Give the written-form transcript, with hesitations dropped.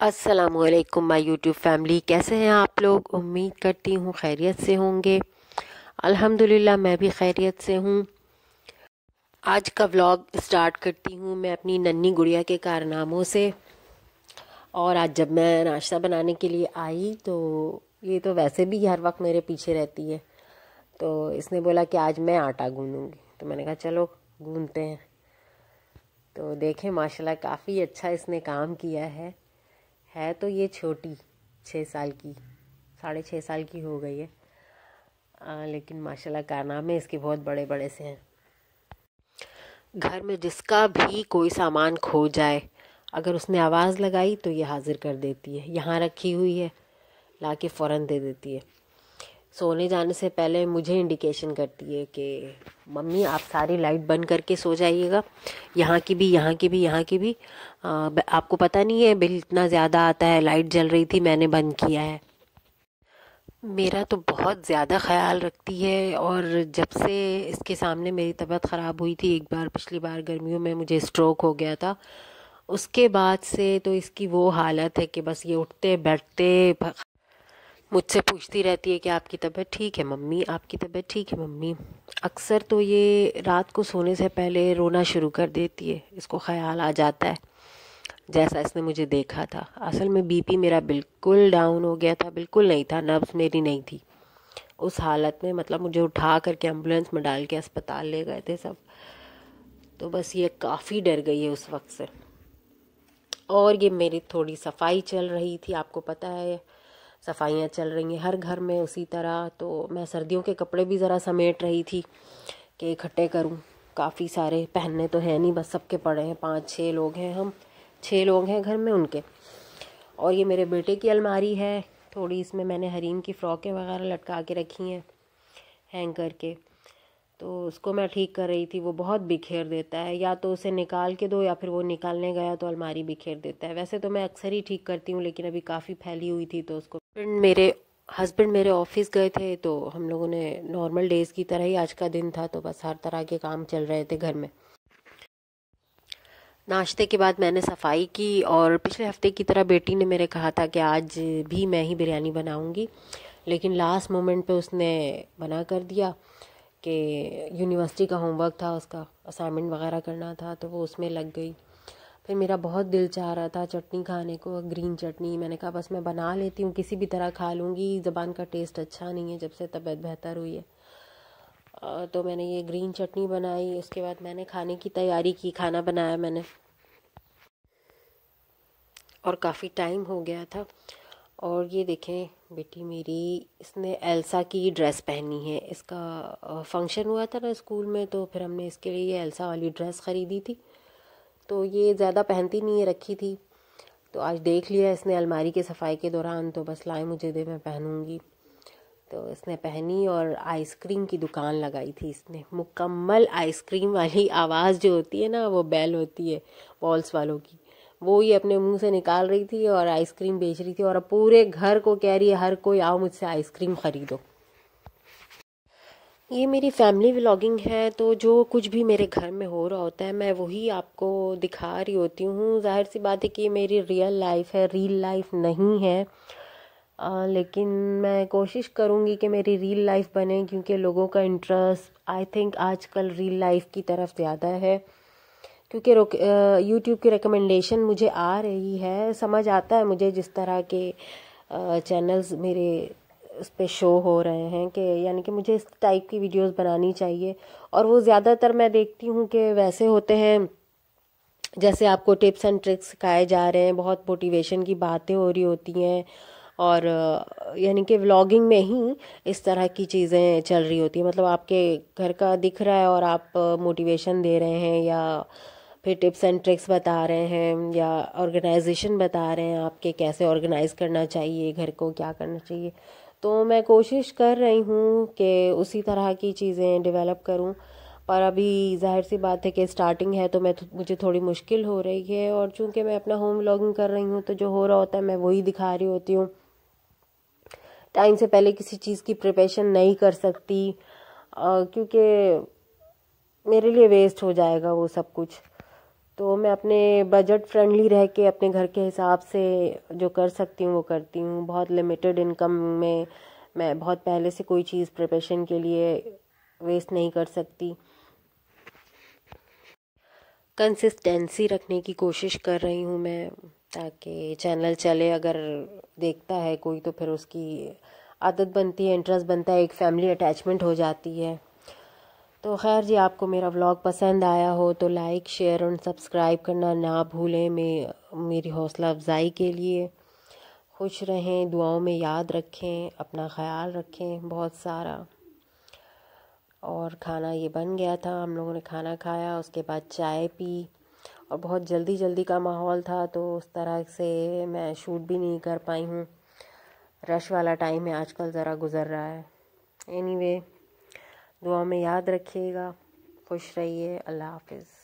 अस्सलामुअलैकुम my YouTube family, कैसे हैं आप लोग। उम्मीद करती हूँ खैरियत से होंगे। अल्हम्दुलिल्लाह मैं भी खैरियत से हूँ। आज का व्लॉग स्टार्ट करती हूँ मैं अपनी नन्ही गुड़िया के कारनामों से। और आज जब मैं नाश्ता बनाने के लिए आई तो ये तो वैसे भी हर वक्त मेरे पीछे रहती है, तो इसने बोला कि आज मैं आटा गूंदूंगी। तो मैंने कहा चलो गूंदते हैं। तो देखें माशाल्लाह काफ़ी अच्छा इसने काम किया है तो ये छोटी 6 साल की, 6.5 साल की हो गई है। लेकिन माशाल्लाह कारनामे इसके बहुत बड़े बड़े से हैं। घर में जिसका भी कोई सामान खो जाए, अगर उसने आवाज़ लगाई तो ये हाजिर कर देती है। यहाँ रखी हुई है, लाके फ़ौरन दे देती है। सोने जाने से पहले मुझे इंडिकेशन करती है कि मम्मी आप सारी लाइट बंद करके सो जाइएगा, यहाँ की भी, यहाँ की भी, यहाँ की भी। आपको पता नहीं है बिल इतना ज़्यादा आता है, लाइट जल रही थी मैंने बंद किया है। मेरा तो बहुत ज़्यादा ख्याल रखती है। और जब से इसके सामने मेरी तबीयत ख़राब हुई थी, एक बार पिछली बार गर्मियों में मुझे स्ट्रोक हो गया था, उसके बाद से तो इसकी वो हालत है कि बस ये उठते बैठते मुझसे पूछती रहती है कि आपकी तबीयत ठीक है मम्मी, आपकी तबीयत ठीक है मम्मी। अक्सर तो ये रात को सोने से पहले रोना शुरू कर देती है, इसको ख्याल आ जाता है जैसा इसने मुझे देखा था। असल में बीपी मेरा बिल्कुल डाउन हो गया था, बिल्कुल नहीं था, नब्ज़ मेरी नहीं थी उस हालत में। मतलब मुझे उठा करके एम्बुलेंस में डाल के अस्पताल ले गए थे सब। तो बस ये काफ़ी डर गई है उस वक्त से। और ये मेरी थोड़ी सफाई चल रही थी, आपको पता है सफाइयाँ चल रही हैं हर घर में उसी तरह। तो मैं सर्दियों के कपड़े भी ज़रा समेट रही थी कि इकट्ठे करूं। काफ़ी सारे पहनने तो है नहीं, बस सबके पड़े हैं। 5-6 लोग हैं, हम 6 लोग हैं घर में उनके। और ये मेरे बेटे की अलमारी है थोड़ी, इसमें मैंने हरीम की फ़्रॉकें वगैरह लटका के रखी हैं हैंग करके। तो उसको मैं ठीक कर रही थी, वो बहुत बिखेर देता है। या तो उसे निकाल के दो या फिर वो निकालने गया तो अलमारी बिखेर देता है। वैसे तो मैं अक्सर ही ठीक करती हूँ, लेकिन अभी काफ़ी फैली हुई थी तो उसको मेरे हस्बैंड मेरे ऑफिस गए थे, तो हम लोगों ने नॉर्मल डेज़ की तरह ही आज का दिन था, तो बस हर तरह के काम चल रहे थे घर में। नाश्ते के बाद मैंने सफाई की, और पिछले हफ्ते की तरह बेटी ने मेरे कहा था कि आज भी मैं ही बिरयानी बनाऊंगी, लेकिन लास्ट मोमेंट पे उसने मना कर दिया कि यूनिवर्सिटी का होमवर्क था, उसका असाइनमेंट वगैरह करना था, तो वो उसमें लग गई। फिर मेरा बहुत दिल चाह रहा था चटनी खाने को, ग्रीन चटनी। मैंने कहा बस मैं बना लेती हूँ, किसी भी तरह खा लूँगी, ज़बान का टेस्ट अच्छा नहीं है जब से तबीयत बेहतर हुई है। तो मैंने ये ग्रीन चटनी बनाई। उसके बाद मैंने खाने की तैयारी की, खाना बनाया मैंने, और काफ़ी टाइम हो गया था। और ये देखें बेटी मेरी, इसने एल्सा की ड्रेस पहनी है। इसका फंक्शन हुआ था ना स्कूल में, तो फिर हमने इसके लिए ये एल्सा वाली ड्रेस ख़रीदी थी। तो ये ज़्यादा पहनती नहीं है, रखी थी, तो आज देख लिया इसने अलमारी के सफाई के दौरान, तो बस लाए मुझे दे, मैं पहनूंगी। तो इसने पहनी और आइसक्रीम की दुकान लगाई थी इसने। मुकम्मल आइसक्रीम वाली आवाज़ जो होती है ना, वो बेल होती है वॉल्स वालों की, वो ये अपने मुंह से निकाल रही थी और आइसक्रीम बेच रही थी। और अब पूरे घर को कह रही है हर कोई आओ मुझसे आइसक्रीम ख़रीदो। ये मेरी फैमिली व्लॉगिंग है, तो जो कुछ भी मेरे घर में हो रहा होता है मैं वही आपको दिखा रही होती हूँ। जाहिर सी बात है कि ये मेरी रियल लाइफ है, रील लाइफ नहीं है। लेकिन मैं कोशिश करूँगी कि मेरी रील लाइफ बने, क्योंकि लोगों का इंटरेस्ट आई थिंक आजकल रील लाइफ की तरफ ज़्यादा है। क्योंकि यूट्यूब की रिकमेंडेशन मुझे आ रही है, समझ आता है मुझे जिस तरह के चैनल्स मेरे उस पे शो हो रहे हैं कि यानी कि मुझे इस टाइप की वीडियोस बनानी चाहिए। और वो ज़्यादातर मैं देखती हूँ कि वैसे होते हैं जैसे आपको टिप्स एंड ट्रिक्स सिखाए जा रहे हैं, बहुत मोटिवेशन की बातें हो रही होती हैं, और यानी कि व्लॉगिंग में ही इस तरह की चीज़ें चल रही होती हैं। मतलब आपके घर का दिख रहा है और आप मोटिवेशन दे रहे हैं, या फिर टिप्स एंड ट्रिक्स बता रहे हैं, या ऑर्गेनाइजेशन बता रहे हैं आपके कैसे ऑर्गेनाइज करना चाहिए घर को, क्या करना चाहिए। तो मैं कोशिश कर रही हूँ कि उसी तरह की चीज़ें डेवलप करूँ, पर अभी जाहिर सी बात है कि स्टार्टिंग है, तो मुझे थोड़ी मुश्किल हो रही है। और चूंकि मैं अपना होम व्लॉगिंग कर रही हूँ, तो जो हो रहा होता है मैं वही दिखा रही होती हूँ। टाइम से पहले किसी चीज़ की प्रिपरेशन नहीं कर सकती, क्योंकि मेरे लिए वेस्ट हो जाएगा वो सब कुछ। तो मैं अपने बजट फ्रेंडली रह के अपने घर के हिसाब से जो कर सकती हूँ वो करती हूँ। बहुत लिमिटेड इनकम में मैं बहुत पहले से कोई चीज़ प्रिपरेशन के लिए वेस्ट नहीं कर सकती। कंसिस्टेंसी रखने की कोशिश कर रही हूँ मैं, ताकि चैनल चले। अगर देखता है कोई तो फिर उसकी आदत बनती है, इंटरेस्ट बनता है, एक फैमिली अटैचमेंट हो जाती है। तो खैर जी, आपको मेरा व्लॉग पसंद आया हो तो लाइक शेयर और सब्सक्राइब करना ना भूलें। मेरी हौसला अफजाई के लिए। खुश रहें, दुआओं में याद रखें, अपना ख्याल रखें बहुत सारा। और खाना ये बन गया था, हम लोगों ने खाना खाया, उसके बाद चाय पी और बहुत जल्दी जल्दी का माहौल था तो उस तरह से मैं शूट भी नहीं कर पाई हूँ। रश वाला टाइम है आजकल, ज़रा गुज़र रहा है। एनीवे, दुआ में याद रखिएगा, खुश रहिए, अल्लाह हाफिज़।